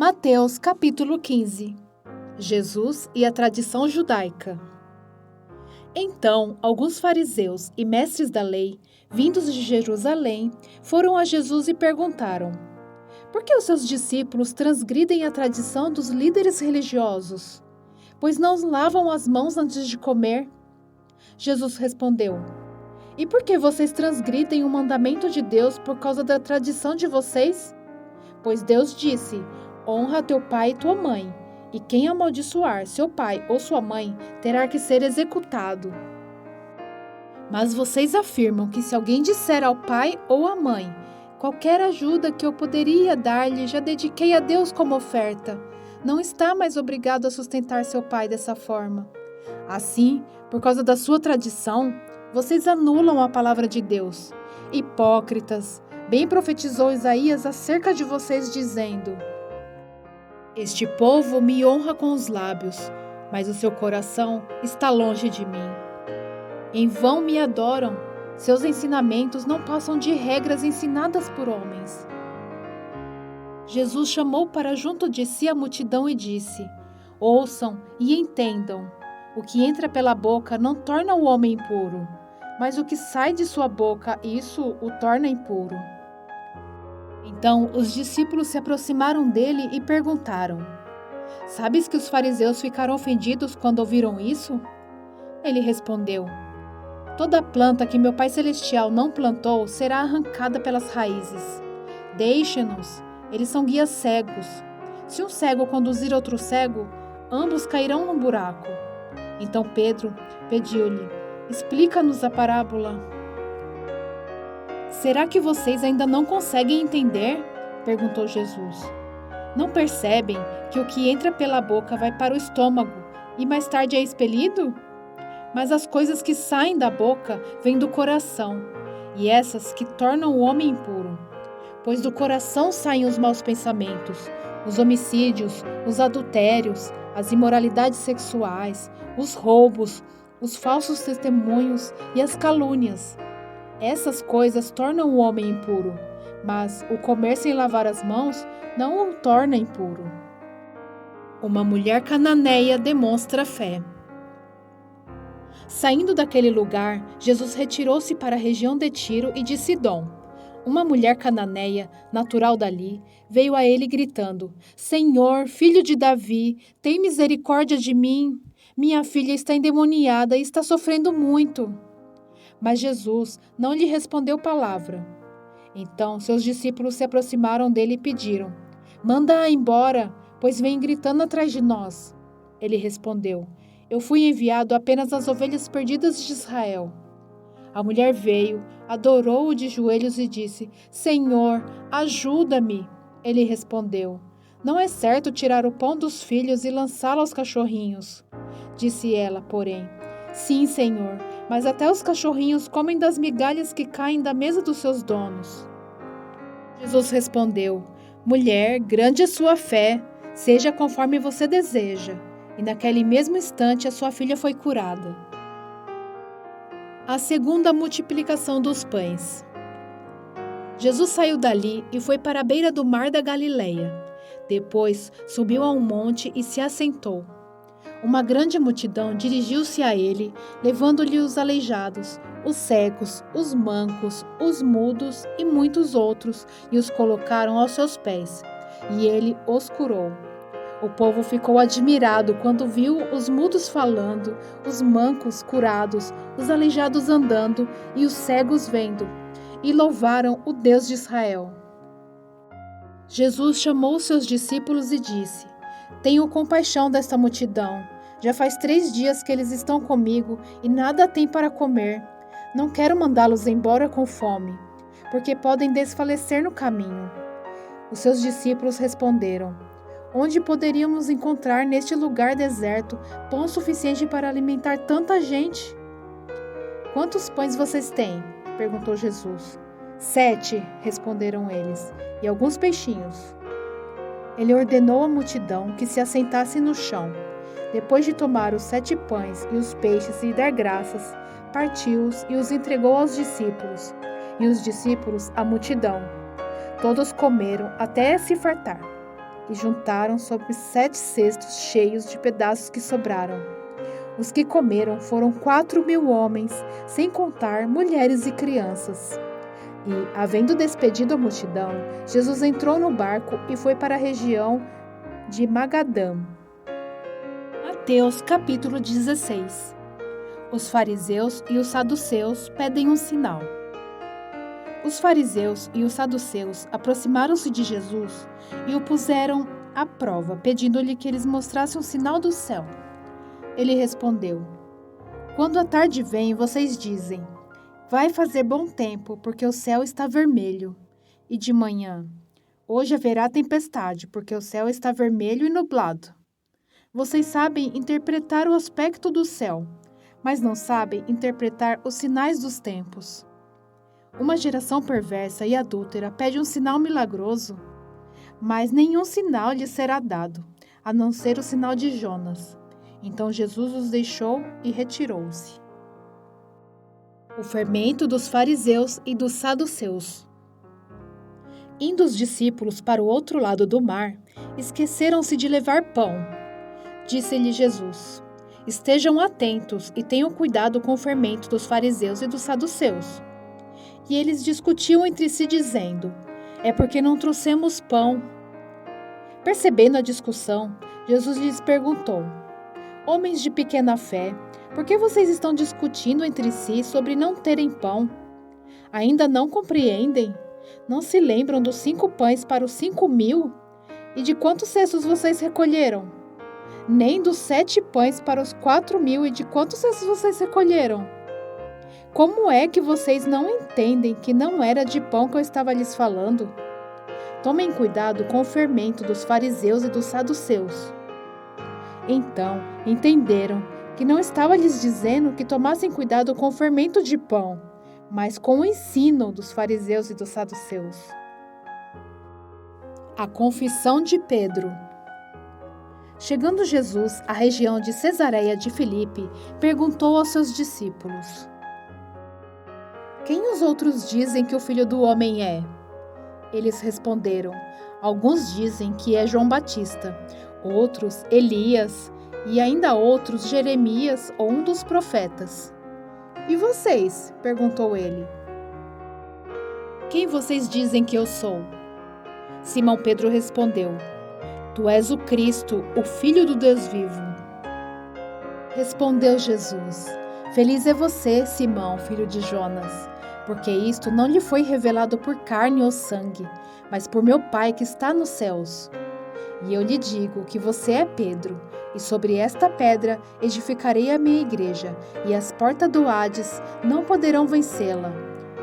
Mateus capítulo 15. Jesus e a tradição judaica. Então, alguns fariseus e mestres da lei, vindos de Jerusalém, foram a Jesus e perguntaram: por que os seus discípulos transgridem a tradição dos líderes religiosos? Pois não lavam as mãos antes de comer? Jesus respondeu: e por que vocês transgridem o mandamento de Deus por causa da tradição de vocês? Pois Deus disse: honra teu pai e tua mãe, e quem amaldiçoar seu pai ou sua mãe terá que ser executado. Mas vocês afirmam que se alguém disser ao pai ou à mãe: qualquer ajuda que eu poderia dar-lhe já dediquei a Deus como oferta, não está mais obrigado a sustentar seu pai dessa forma. Assim, por causa da sua tradição, vocês anulam a palavra de Deus. Hipócritas, bem profetizou Isaías acerca de vocês, dizendo: este povo me honra com os lábios, mas o seu coração está longe de mim. Em vão me adoram, seus ensinamentos não passam de regras ensinadas por homens. Jesus chamou para junto de si a multidão e disse: ouçam e entendam, o que entra pela boca não torna o homem impuro, mas o que sai de sua boca, isso o torna impuro. Então os discípulos se aproximaram dele e perguntaram: sabes que os fariseus ficaram ofendidos quando ouviram isso? Ele respondeu: toda planta que meu Pai Celestial não plantou será arrancada pelas raízes. Deixe-nos, eles são guias cegos. Se um cego conduzir outro cego, ambos cairão num buraco. Então Pedro pediu-lhe: explica-nos a parábola. Será que vocês ainda não conseguem entender? Perguntou Jesus. Não percebem que o que entra pela boca vai para o estômago e mais tarde é expelido? Mas as coisas que saem da boca vêm do coração, e essas que tornam o homem impuro. Pois do coração saem os maus pensamentos, os homicídios, os adultérios, as imoralidades sexuais, os roubos, os falsos testemunhos e as calúnias. Essas coisas tornam o homem impuro, mas o comer sem lavar as mãos não o torna impuro. Uma mulher cananeia demonstra fé. Saindo daquele lugar, Jesus retirou-se para a região de Tiro e de Sidom. Uma mulher cananeia, natural dali, veio a ele gritando: Senhor, filho de Davi, tem misericórdia de mim. Minha filha está endemoniada e está sofrendo muito. Mas Jesus não lhe respondeu palavra. Então seus discípulos se aproximaram dele e pediram: manda-a embora, pois vem gritando atrás de nós. Ele respondeu: eu fui enviado apenas às ovelhas perdidas de Israel. A mulher veio, adorou-o de joelhos e disse: Senhor, ajuda-me. Ele respondeu: não é certo tirar o pão dos filhos e lançá-lo aos cachorrinhos. Disse ela, porém: sim, Senhor, mas até os cachorrinhos comem das migalhas que caem da mesa dos seus donos. Jesus respondeu: mulher, grande é sua fé, seja conforme você deseja. E naquele mesmo instante a sua filha foi curada. A segunda multiplicação dos pães. Jesus saiu dali e foi para a beira do mar da Galileia. Depois subiu a um monte e se assentou. Uma grande multidão dirigiu-se a ele, levando-lhe os aleijados, os cegos, os mancos, os mudos e muitos outros, e os colocaram aos seus pés, e ele os curou. O povo ficou admirado quando viu os mudos falando, os mancos curados, os aleijados andando e os cegos vendo, e louvaram o Deus de Israel. Jesus chamou seus discípulos e disse: tenho compaixão desta multidão. Já faz 3 dias que eles estão comigo e nada têm para comer. Não quero mandá-los embora com fome, porque podem desfalecer no caminho. Os seus discípulos responderam: onde poderíamos encontrar neste lugar deserto pão suficiente para alimentar tanta gente? Quantos pães vocês têm? Perguntou Jesus. 7, responderam eles, e alguns peixinhos. Ele ordenou à multidão que se assentasse no chão. Depois de tomar os 7 pães e os peixes e dar graças, partiu-os e os entregou aos discípulos, e os discípulos à multidão. Todos comeram até se fartar. e juntaram sobre 7 cestos cheios de pedaços que sobraram. Os que comeram foram 4.000 homens, sem contar mulheres e crianças. E, havendo despedido a multidão, Jesus entrou no barco e foi para a região de Magadã. Mateus capítulo 16. Os fariseus e os saduceus pedem um sinal. Os fariseus e os saduceus aproximaram-se de Jesus e o puseram à prova, pedindo-lhe que eles mostrassem um sinal do céu. Ele respondeu: Quando a tarde vem, vocês dizem: vai fazer bom tempo, porque o céu está vermelho. E de manhã: hoje haverá tempestade, porque o céu está vermelho e nublado. Vocês sabem interpretar o aspecto do céu, mas não sabem interpretar os sinais dos tempos. Uma geração perversa e adúltera pede um sinal milagroso, mas nenhum sinal lhe será dado, a não ser o sinal de Jonas. Então Jesus os deixou e retirou-se. O fermento dos fariseus e dos saduceus. Indo os discípulos para o outro lado do mar, esqueceram-se de levar pão. Disse-lhe Jesus: Estejam atentos e tenham cuidado com o fermento dos fariseus e dos saduceus. E eles discutiam entre si, dizendo: É porque não trouxemos pão. Percebendo a discussão, Jesus lhes perguntou: Homens de pequena fé, por que vocês estão discutindo entre si sobre não terem pão? Ainda não compreendem? Não se lembram dos 5 pães para os 5.000? E de quantos cestos vocês recolheram? Nem dos 7 pães para os 4.000, e de quantos cestos vocês recolheram? Como é que vocês não entendem que não era de pão que eu estava lhes falando? Tomem cuidado com o fermento dos fariseus e dos saduceus. Então entenderam que não estava lhes dizendo que tomassem cuidado com o fermento de pão, mas com o ensino dos fariseus e dos saduceus. A confissão de Pedro. Chegando Jesus à região de Cesareia de Filipe, perguntou aos seus discípulos: Quem os outros dizem que o Filho do Homem é? Eles responderam: Alguns dizem que é João Batista, outros Elias, e ainda outros Jeremias ou um dos profetas. E vocês? Perguntou ele. Quem vocês dizem que eu sou? Simão Pedro respondeu: Tu és o Cristo, o Filho do Deus vivo. Respondeu Jesus: Feliz é você, Simão, filho de Jonas, porque isto não lhe foi revelado por carne ou sangue, mas por meu Pai que está nos céus. E eu lhe digo que você é Pedro, e sobre esta pedra edificarei a minha igreja, e as portas do Hades não poderão vencê-la.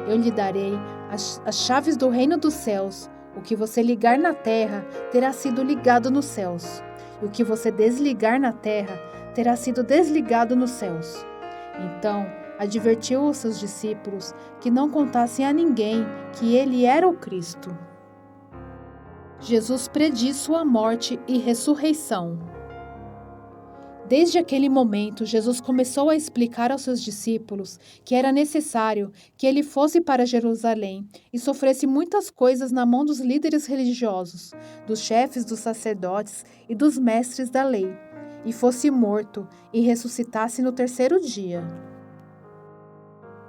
Eu lhe darei as chaves do reino dos céus. O que você ligar na terra terá sido ligado nos céus, e o que você desligar na terra terá sido desligado nos céus. Então advertiu os seus discípulos que não contassem a ninguém que ele era o Cristo. Jesus prediz sua morte e ressurreição. Desde aquele momento, Jesus começou a explicar aos seus discípulos que era necessário que ele fosse para Jerusalém e sofresse muitas coisas na mão dos líderes religiosos, dos chefes dos sacerdotes e dos mestres da lei, e fosse morto e ressuscitasse no 3º dia.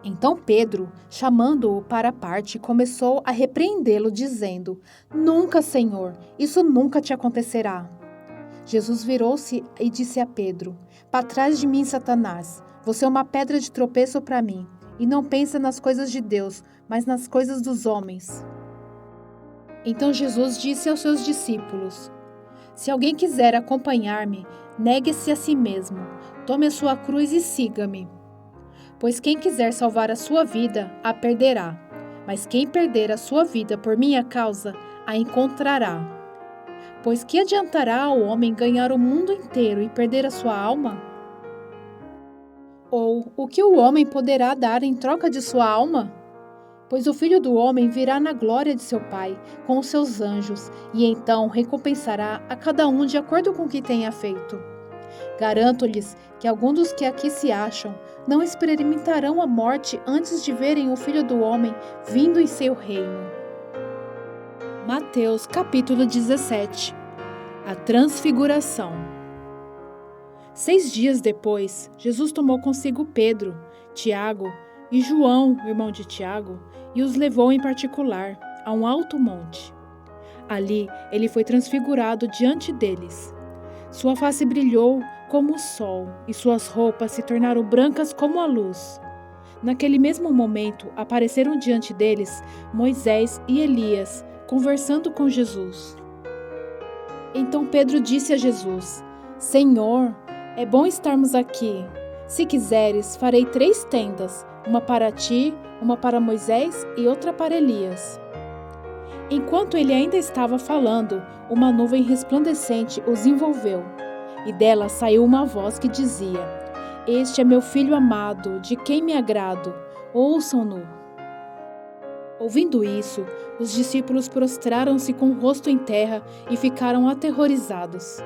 Então Pedro, chamando-o para a parte, começou a repreendê-lo, dizendo: Nunca, Senhor, isso nunca te acontecerá. Jesus virou-se e disse a Pedro: Para trás de mim, Satanás, você é uma pedra de tropeço para mim, e não pensa nas coisas de Deus, mas nas coisas dos homens. Então Jesus disse aos seus discípulos: Se alguém quiser acompanhar-me, negue-se a si mesmo, tome a sua cruz e siga-me. Pois quem quiser salvar a sua vida, a perderá, mas quem perder a sua vida por minha causa, a encontrará. Pois que adiantará ao homem ganhar o mundo inteiro e perder a sua alma? Ou o que o homem poderá dar em troca de sua alma? Pois o Filho do Homem virá na glória de seu Pai, com os seus anjos, e então recompensará a cada um de acordo com o que tenha feito. Garanto-lhes que alguns dos que aqui se acham não experimentarão a morte antes de verem o Filho do Homem vindo em seu reino. Mateus capítulo 17. A Transfiguração. 6 dias depois, Jesus tomou consigo Pedro, Tiago e João, irmão de Tiago, e os levou em particular a um alto monte. Ali, ele foi transfigurado diante deles. Sua face brilhou como o sol e suas roupas se tornaram brancas como a luz. Naquele mesmo momento, apareceram diante deles Moisés e Elias, conversando com Jesus. Então Pedro disse a Jesus: Senhor, é bom estarmos aqui. Se quiseres, farei 3 tendas, uma para ti, uma para Moisés e outra para Elias. Enquanto ele ainda estava falando, uma nuvem resplandecente os envolveu, e dela saiu uma voz que dizia: Este é meu filho amado, de quem me agrado, ouçam-no. Ouvindo isso, os discípulos prostraram-se com o rosto em terra e ficaram aterrorizados.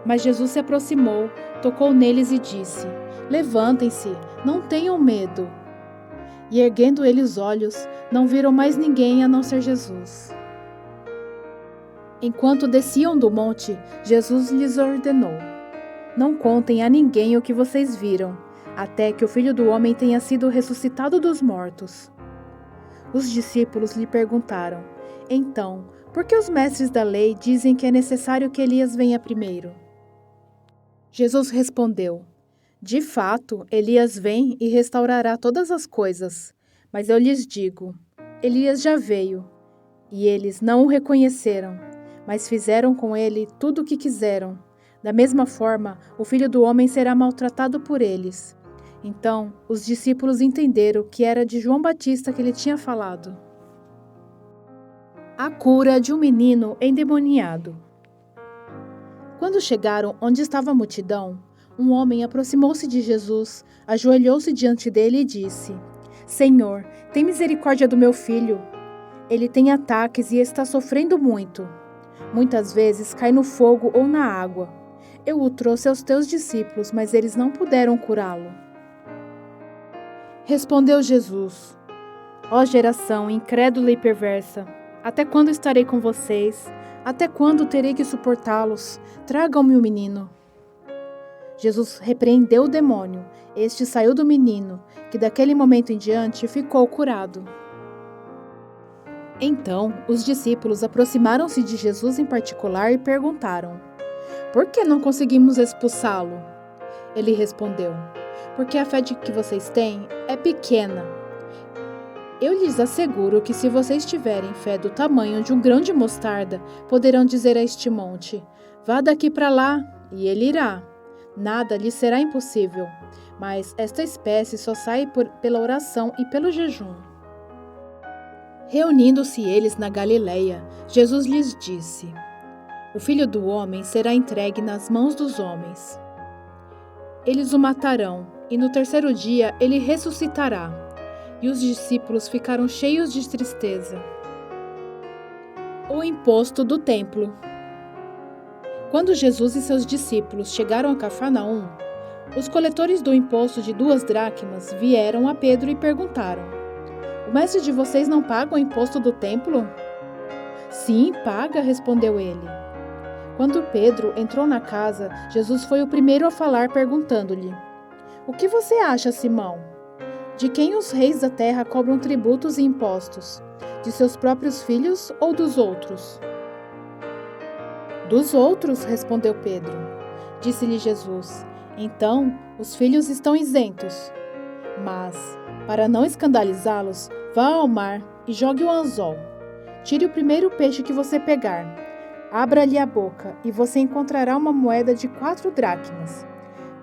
Mas Jesus se aproximou, tocou neles e disse: Levantem-se, não tenham medo. E erguendo eles os olhos, não viram mais ninguém a não ser Jesus. Enquanto desciam do monte, Jesus lhes ordenou: Não contem a ninguém o que vocês viram, até que o Filho do Homem tenha sido ressuscitado dos mortos. Os discípulos lhe perguntaram: Então, por que os mestres da lei dizem que é necessário que Elias venha primeiro? Jesus respondeu: De fato, Elias vem e restaurará todas as coisas. Mas eu lhes digo: Elias já veio, e eles não o reconheceram, mas fizeram com ele tudo o que quiseram. Da mesma forma, o Filho do Homem será maltratado por eles. Então, os discípulos entenderam que era de João Batista que ele tinha falado. A cura de um menino endemoniado. Quando chegaram onde estava a multidão, um homem aproximou-se de Jesus, ajoelhou-se diante dele e disse: Senhor, tem misericórdia do meu filho. Ele tem ataques e está sofrendo muito. Muitas vezes cai no fogo ou na água. Eu o trouxe aos teus discípulos, mas eles não puderam curá-lo. Respondeu Jesus: Ó geração incrédula e perversa, até quando estarei com vocês? Até quando terei que suportá-los? Tragam-me o menino. Jesus repreendeu o demônio. Este saiu do menino, que daquele momento em diante ficou curado. Então, os discípulos aproximaram-se de Jesus em particular e perguntaram: Por que não conseguimos expulsá-lo? Ele respondeu: Porque a fé que vocês têm é pequena. Eu lhes asseguro que se vocês tiverem fé do tamanho de um grão de mostarda, poderão dizer a este monte: Vá daqui para lá, e ele irá. Nada lhe será impossível. Mas esta espécie só sai pela oração e pelo jejum. Reunindo-se eles na Galileia, Jesus lhes disse: O Filho do Homem será entregue nas mãos dos homens. Eles o matarão, e no 3º dia ele ressuscitará. E os discípulos ficaram cheios de tristeza. O imposto do templo. Quando Jesus e seus discípulos chegaram a Cafarnaum, os coletores do imposto de 2 dracmas vieram a Pedro e perguntaram: O mestre de vocês não paga o imposto do templo? Sim, paga, respondeu ele. Quando Pedro entrou na casa, Jesus foi o primeiro a falar, perguntando-lhe: O que você acha, Simão? De quem os reis da terra cobram tributos e impostos? De seus próprios filhos ou dos outros? Dos outros, respondeu Pedro. Disse-lhe Jesus: Então, os filhos estão isentos. Mas, para não escandalizá-los, vá ao mar e jogue o anzol. Tire o primeiro peixe que você pegar. Abra-lhe a boca e você encontrará uma moeda de 4 dracmas.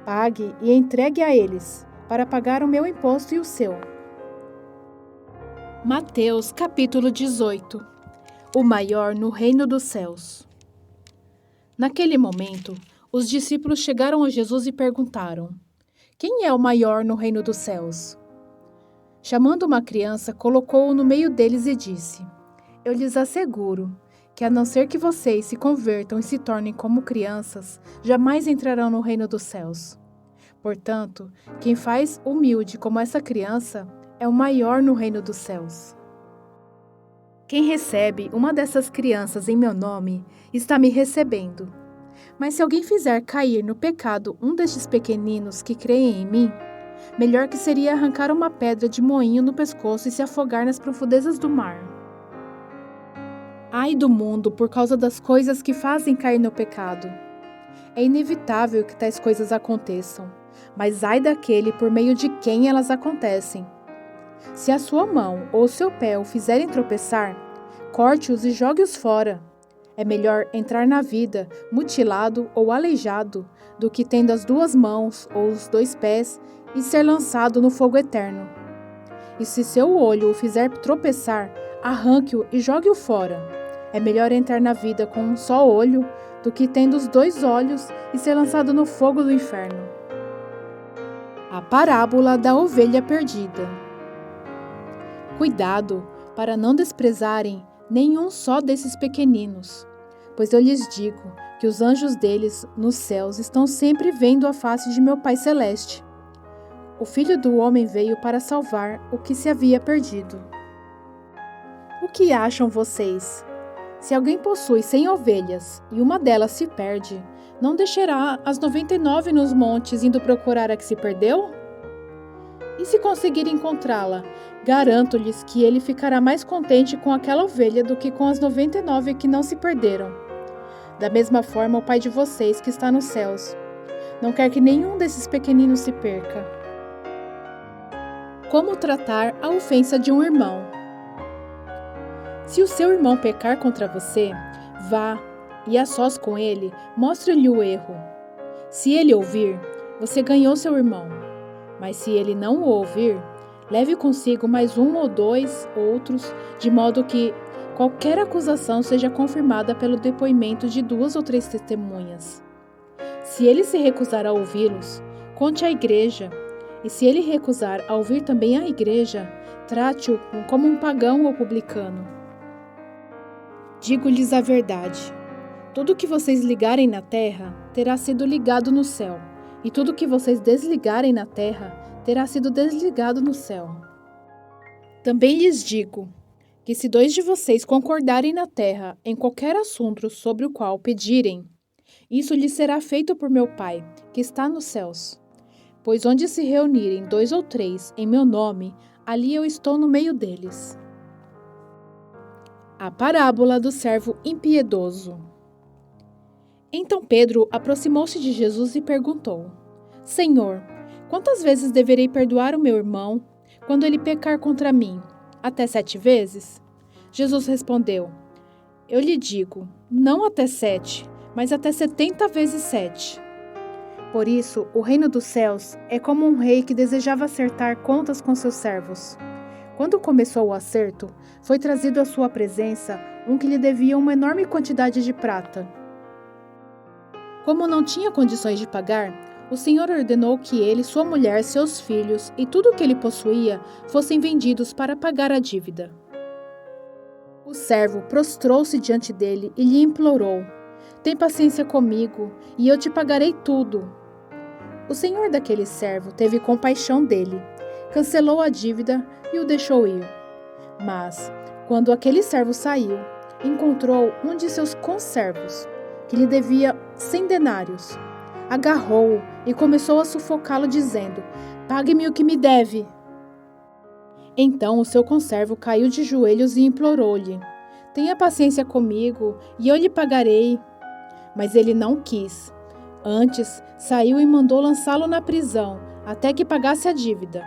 Pague e entregue a eles, para pagar o meu imposto e o seu. Mateus capítulo 18. O maior no reino dos céus. Naquele momento, os discípulos chegaram a Jesus e perguntaram: Quem é o maior no reino dos céus? Chamando uma criança, colocou-o no meio deles e disse: Eu lhes asseguro que, a não ser que vocês se convertam e se tornem como crianças, jamais entrarão no reino dos céus. Portanto, quem faz humilde como essa criança é o maior no reino dos céus. Quem recebe uma dessas crianças em meu nome, está me recebendo. Mas se alguém fizer cair no pecado um destes pequeninos que creem em mim, melhor que seria arrancar uma pedra de moinho no pescoço e se afogar nas profundezas do mar. Ai do mundo por causa das coisas que fazem cair no pecado. É inevitável que tais coisas aconteçam, mas ai daquele por meio de quem elas acontecem. Se a sua mão ou o seu pé o fizerem tropeçar, corte-os e jogue-os fora. É melhor entrar na vida mutilado ou aleijado do que tendo as 2 mãos ou os 2 pés e ser lançado no fogo eterno. E se seu olho o fizer tropeçar, arranque-o e jogue-o fora. É melhor entrar na vida com um só olho do que tendo os 2 olhos e ser lançado no fogo do inferno. A parábola da ovelha perdida. Cuidado para não desprezarem nenhum só desses pequeninos, pois eu lhes digo que os anjos deles nos céus estão sempre vendo a face de meu Pai Celeste. O Filho do Homem veio para salvar o que se havia perdido. O que acham vocês? Se alguém possui 100 ovelhas e uma delas se perde, não deixará as 99 nos montes indo procurar a que se perdeu? E se conseguir encontrá-la, garanto-lhes que ele ficará mais contente com aquela ovelha do que com as 99 que não se perderam. Da mesma forma, o Pai de vocês, que está nos céus, não quer que nenhum desses pequeninos se perca. Como tratar a ofensa de um irmão? Se o seu irmão pecar contra você, vá e a sós com ele, mostre-lhe o erro. Se ele ouvir, você ganhou seu irmão. Mas se ele não o ouvir, leve consigo mais 1 ou 2 outros, de modo que qualquer acusação seja confirmada pelo depoimento de 2 ou 3 testemunhas. Se ele se recusar a ouvi-los, conte à igreja, e se ele recusar a ouvir também a igreja, trate-o como um pagão ou publicano. Digo-lhes a verdade. Tudo que vocês ligarem na terra terá sido ligado no céu, e tudo que vocês desligarem na terra terá sido desligado no céu. Também lhes digo que se 2 de vocês concordarem na terra em qualquer assunto sobre o qual pedirem, isso lhes será feito por meu Pai, que está nos céus. Pois onde se reunirem 2 ou 3 em meu nome, ali eu estou no meio deles. A parábola do servo impiedoso. Então Pedro aproximou-se de Jesus e perguntou: Senhor, quantas vezes deverei perdoar o meu irmão quando ele pecar contra mim? Até 7 vezes? Jesus respondeu: Eu lhe digo, não até 7, mas até 70 vezes 7. Por isso, o reino dos céus é como um rei que desejava acertar contas com seus servos. Quando começou o acerto, foi trazido à sua presença um que lhe devia uma enorme quantidade de prata. Como não tinha condições de pagar, o Senhor ordenou que ele, sua mulher, seus filhos e tudo o que ele possuía fossem vendidos para pagar a dívida. O servo prostrou-se diante dele e lhe implorou: Tem paciência comigo, e eu te pagarei tudo. O senhor daquele servo teve compaixão dele, cancelou a dívida e o deixou ir. Mas, quando aquele servo saiu, encontrou um de seus conservos, que lhe devia 100 denários. Agarrou-o e começou a sufocá-lo, dizendo: Pague-me o que me deve. Então o seu conservo caiu de joelhos e implorou-lhe: Tenha paciência comigo, e eu lhe pagarei. Mas ele não quis. Antes, saiu e mandou lançá-lo na prisão, até que pagasse a dívida.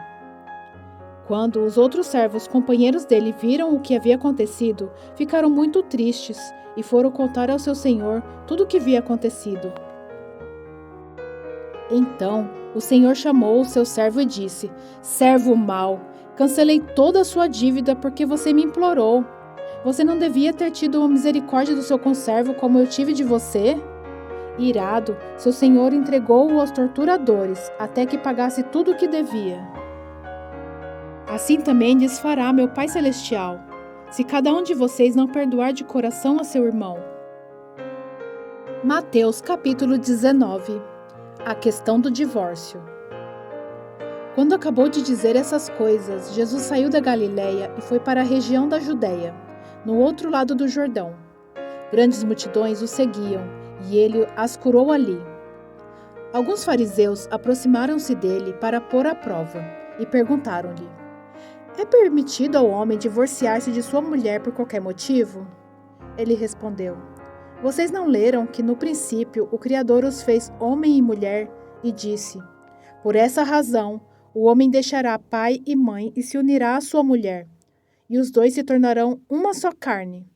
Quando os outros servos companheiros dele viram o que havia acontecido, ficaram muito tristes e foram contar ao seu senhor tudo o que havia acontecido. Então, o senhor chamou o seu servo e disse: Servo mau, cancelei toda a sua dívida porque você me implorou. Você não devia ter tido uma misericórdia do seu conservo como eu tive de você? Irado, seu senhor entregou-o aos torturadores, até que pagasse tudo o que devia. Assim também lhes fará meu Pai Celestial, se cada um de vocês não perdoar de coração a seu irmão. Mateus capítulo 19. A questão do divórcio. Quando acabou de dizer essas coisas, Jesus saiu da Galiléia e foi para a região da Judéia, no outro lado do Jordão. Grandes multidões o seguiam, e ele as curou ali. Alguns fariseus aproximaram-se dele para pôr à prova e perguntaram-lhe: é permitido ao homem divorciar-se de sua mulher por qualquer motivo? Ele respondeu: vocês não leram que no princípio o Criador os fez homem e mulher e disse: por essa razão o homem deixará pai e mãe e se unirá à sua mulher, e os dois se tornarão uma só carne.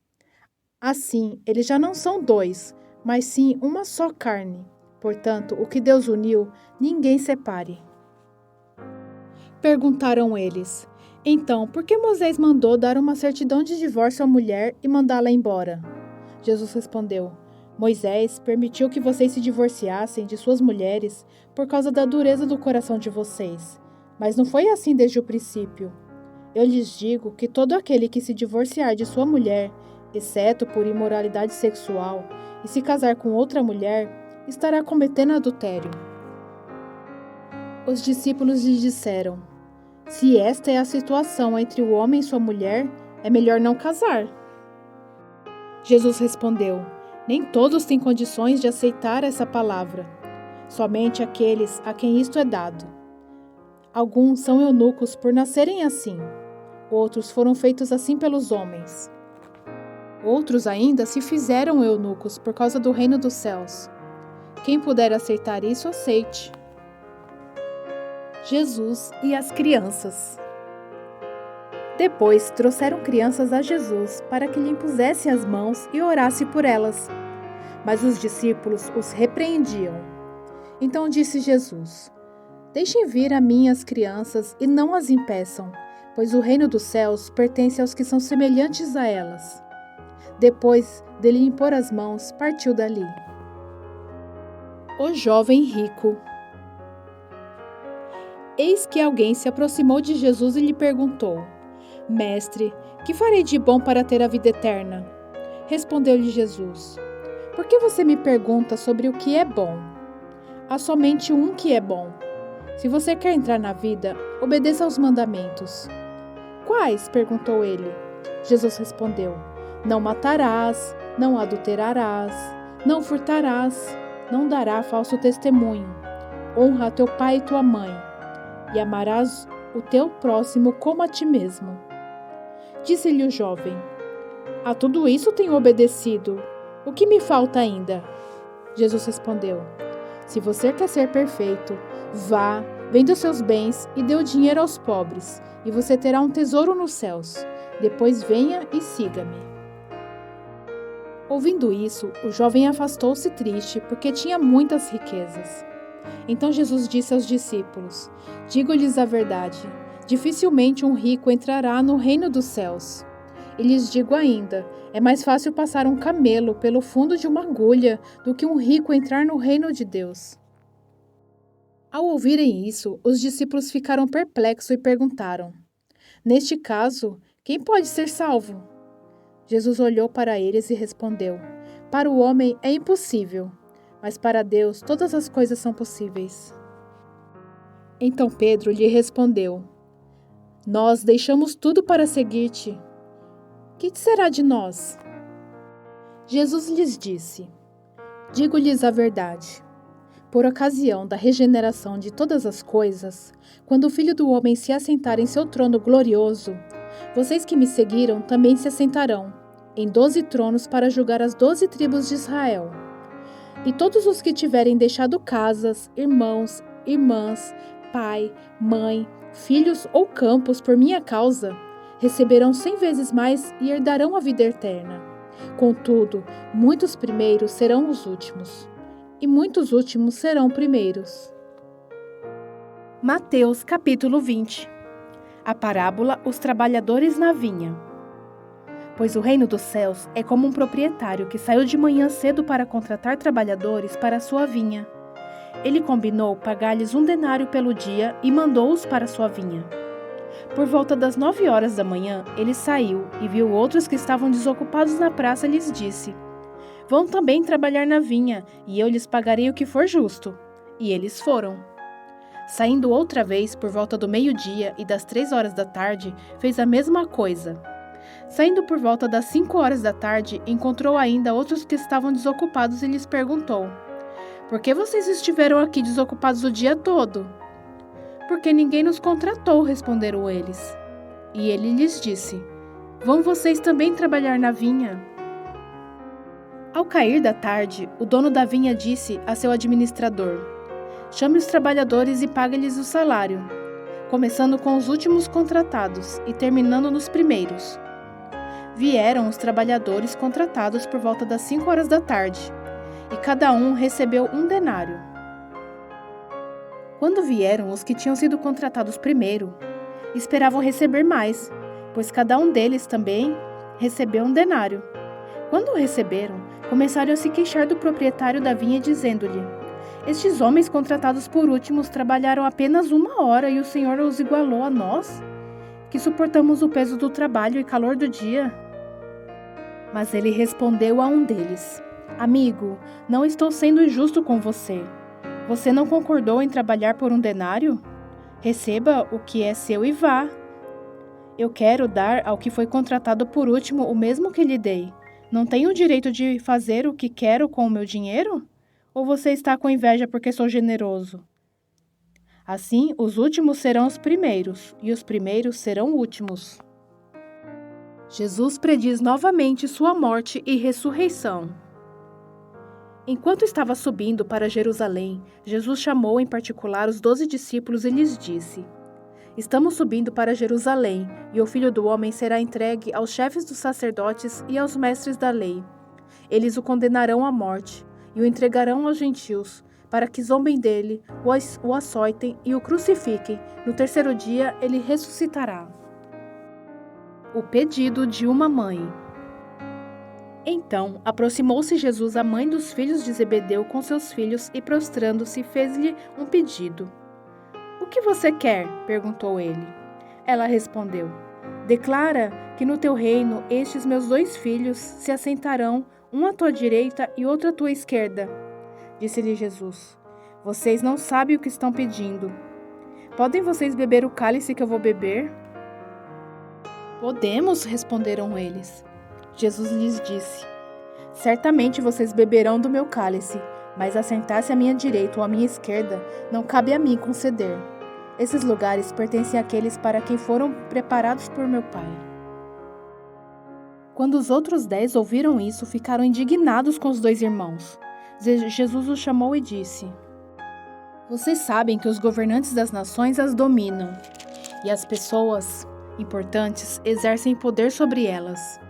Assim, eles já não são dois, mas sim uma só carne. Portanto, o que Deus uniu, ninguém separe. Perguntaram eles: então, por que Moisés mandou dar uma certidão de divórcio à mulher e mandá-la embora? Jesus respondeu: Moisés permitiu que vocês se divorciassem de suas mulheres por causa da dureza do coração de vocês. Mas não foi assim desde o princípio. Eu lhes digo que todo aquele que se divorciar de sua mulher, exceto por imoralidade sexual, e se casar com outra mulher, estará cometendo adultério. Os discípulos lhe disseram: se esta é a situação entre o homem e sua mulher, é melhor não casar. Jesus respondeu: nem todos têm condições de aceitar essa palavra, somente aqueles a quem isto é dado. Alguns são eunucos por nascerem assim, outros foram feitos assim pelos homens. Outros ainda se fizeram eunucos por causa do reino dos céus. Quem puder aceitar isso, aceite. Jesus e as crianças. Depois trouxeram crianças a Jesus para que lhe impusesse as mãos e orasse por elas. Mas os discípulos os repreendiam. Então disse Jesus: deixem vir a mim as crianças e não as impeçam, pois o reino dos céus pertence aos que são semelhantes a elas. Depois de lhe impor as mãos, partiu dali. O jovem rico. Eis que alguém se aproximou de Jesus e lhe perguntou: Mestre, que farei de bom para ter a vida eterna? Respondeu-lhe Jesus: por que você me pergunta sobre o que é bom? Há somente um que é bom. Se você quer entrar na vida, obedeça aos mandamentos. Quais? Perguntou ele. Jesus respondeu: não matarás, não adulterarás, não furtarás, não dará falso testemunho, honra teu pai e tua mãe, e amarás o teu próximo como a ti mesmo. Disse-lhe o jovem: a tudo isso tenho obedecido. O que me falta ainda? Jesus respondeu: se você quer ser perfeito, vá, venda os seus bens e dê o dinheiro aos pobres, e você terá um tesouro nos céus. Depois venha e siga-me. Ouvindo isso, o jovem afastou-se triste, porque tinha muitas riquezas. Então Jesus disse aos discípulos: digo-lhes a verdade, dificilmente um rico entrará no reino dos céus. E lhes digo ainda, é mais fácil passar um camelo pelo fundo de uma agulha do que um rico entrar no reino de Deus. Ao ouvirem isso, os discípulos ficaram perplexos e perguntaram: neste caso, quem pode ser salvo? Jesus olhou para eles e respondeu: para o homem é impossível, mas para Deus todas as coisas são possíveis. Então Pedro lhe respondeu: nós deixamos tudo para seguir-te. Que te será de nós? Jesus lhes disse: digo-lhes a verdade. Por ocasião da regeneração de todas as coisas, quando o Filho do Homem se assentar em seu trono glorioso, vocês que me seguiram também se assentarão em 12 tronos para julgar as 12 tribos de Israel. E todos os que tiverem deixado casas, irmãos, irmãs, pai, mãe, filhos ou campos por minha causa, receberão 100 vezes mais e herdarão a vida eterna. Contudo, muitos primeiros serão os últimos, e muitos últimos serão primeiros. Mateus capítulo 20. A parábola Os trabalhadores na vinha. Pois o reino dos céus é como um proprietário que saiu de manhã cedo para contratar trabalhadores para a sua vinha. Ele combinou pagar-lhes 1 denário pelo dia e mandou-os para a sua vinha. Por volta das 9 horas da manhã, ele saiu e viu outros que estavam desocupados na praça e lhes disse: vão também trabalhar na vinha, e eu lhes pagarei o que for justo. E eles foram. Saindo outra vez por volta do meio-dia e das 3 horas da tarde, fez a mesma coisa. Saindo por volta das 5 horas da tarde, encontrou ainda outros que estavam desocupados e lhes perguntou: Por que vocês estiveram aqui desocupados o dia todo? Porque ninguém nos contratou, responderam eles. E ele lhes disse: Vão vocês também trabalhar na vinha? Ao cair da tarde, o dono da vinha disse a seu administrador: Chame os trabalhadores e pague-lhes o salário, começando com os últimos contratados e terminando nos primeiros. Vieram os trabalhadores contratados por volta das 5 horas da tarde, e cada um recebeu 1 denário. Quando vieram os que tinham sido contratados primeiro, esperavam receber mais, pois cada um deles também recebeu 1 denário. Quando o receberam, começaram a se queixar do proprietário da vinha, dizendo-lhe: Estes homens contratados por últimos trabalharam apenas 1 hora e o Senhor os igualou a nós, que suportamos o peso do trabalho e calor do dia. Mas ele respondeu a um deles: Amigo, não estou sendo injusto com você. Você não concordou em trabalhar por 1 denário? Receba o que é seu e vá. Eu quero dar ao que foi contratado por último o mesmo que lhe dei. Não tenho o direito de fazer o que quero com o meu dinheiro? Ou você está com inveja porque sou generoso? Assim, os últimos serão os primeiros, e os primeiros serão últimos. Jesus prediz novamente sua morte e ressurreição. Enquanto estava subindo para Jerusalém, Jesus chamou em particular os 12 discípulos e lhes disse: Estamos subindo para Jerusalém, e o Filho do Homem será entregue aos chefes dos sacerdotes e aos mestres da lei. Eles o condenarão à morte e o entregarão aos gentios, para que zombem dele, o açoitem e o crucifiquem. No 3º dia ele ressuscitará. O pedido de uma mãe. Então, aproximou-se Jesus à mãe dos filhos de Zebedeu com seus filhos e, prostrando-se, fez-lhe um pedido. O que você quer? Perguntou ele. Ela respondeu: Declara que no teu reino estes meus 2 filhos se assentarão, um à tua direita e outro à tua esquerda. Disse-lhe Jesus: Vocês não sabem o que estão pedindo. Podem vocês beber o cálice que eu vou beber? Podemos, responderam eles. Jesus lhes disse: Certamente vocês beberão do meu cálice, mas assentar-se à minha direita ou à minha esquerda não cabe a mim conceder. Esses lugares pertencem àqueles para quem foram preparados por meu Pai. Quando os outros 10 ouviram isso, ficaram indignados com os 2 irmãos. Jesus os chamou e disse: Vocês sabem que os governantes das nações as dominam, e as pessoas importantes exercem poder sobre elas.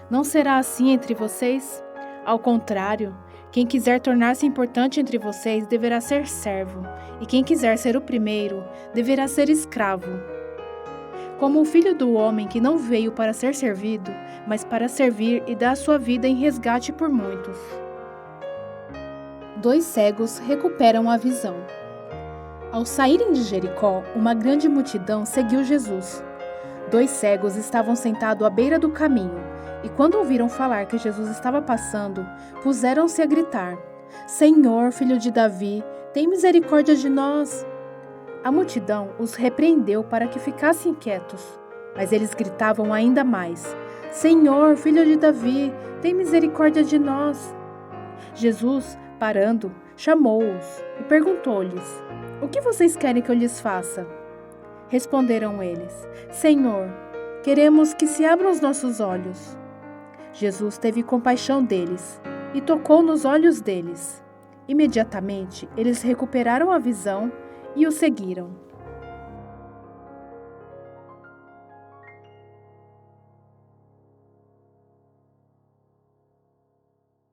Não será assim entre vocês? Ao contrário, quem quiser tornar-se importante entre vocês deverá ser servo, e quem quiser ser o primeiro deverá ser escravo. Como o Filho do Homem, que não veio para ser servido, mas para servir e dar sua vida em resgate por muitos. 2 cegos recuperam a visão. Ao saírem de Jericó, uma grande multidão seguiu Jesus. 2 cegos estavam sentados à beira do caminho, e quando ouviram falar que Jesus estava passando, puseram-se a gritar: Senhor, filho de Davi, tem misericórdia de nós. A multidão os repreendeu para que ficassem quietos, mas eles gritavam ainda mais: Senhor, filho de Davi, tem misericórdia de nós. Jesus, parando, chamou-os e perguntou-lhes: O que vocês querem que eu lhes faça? Responderam eles: Senhor, queremos que se abram os nossos olhos. Jesus teve compaixão deles e tocou nos olhos deles. Imediatamente, eles recuperaram a visão e o seguiram.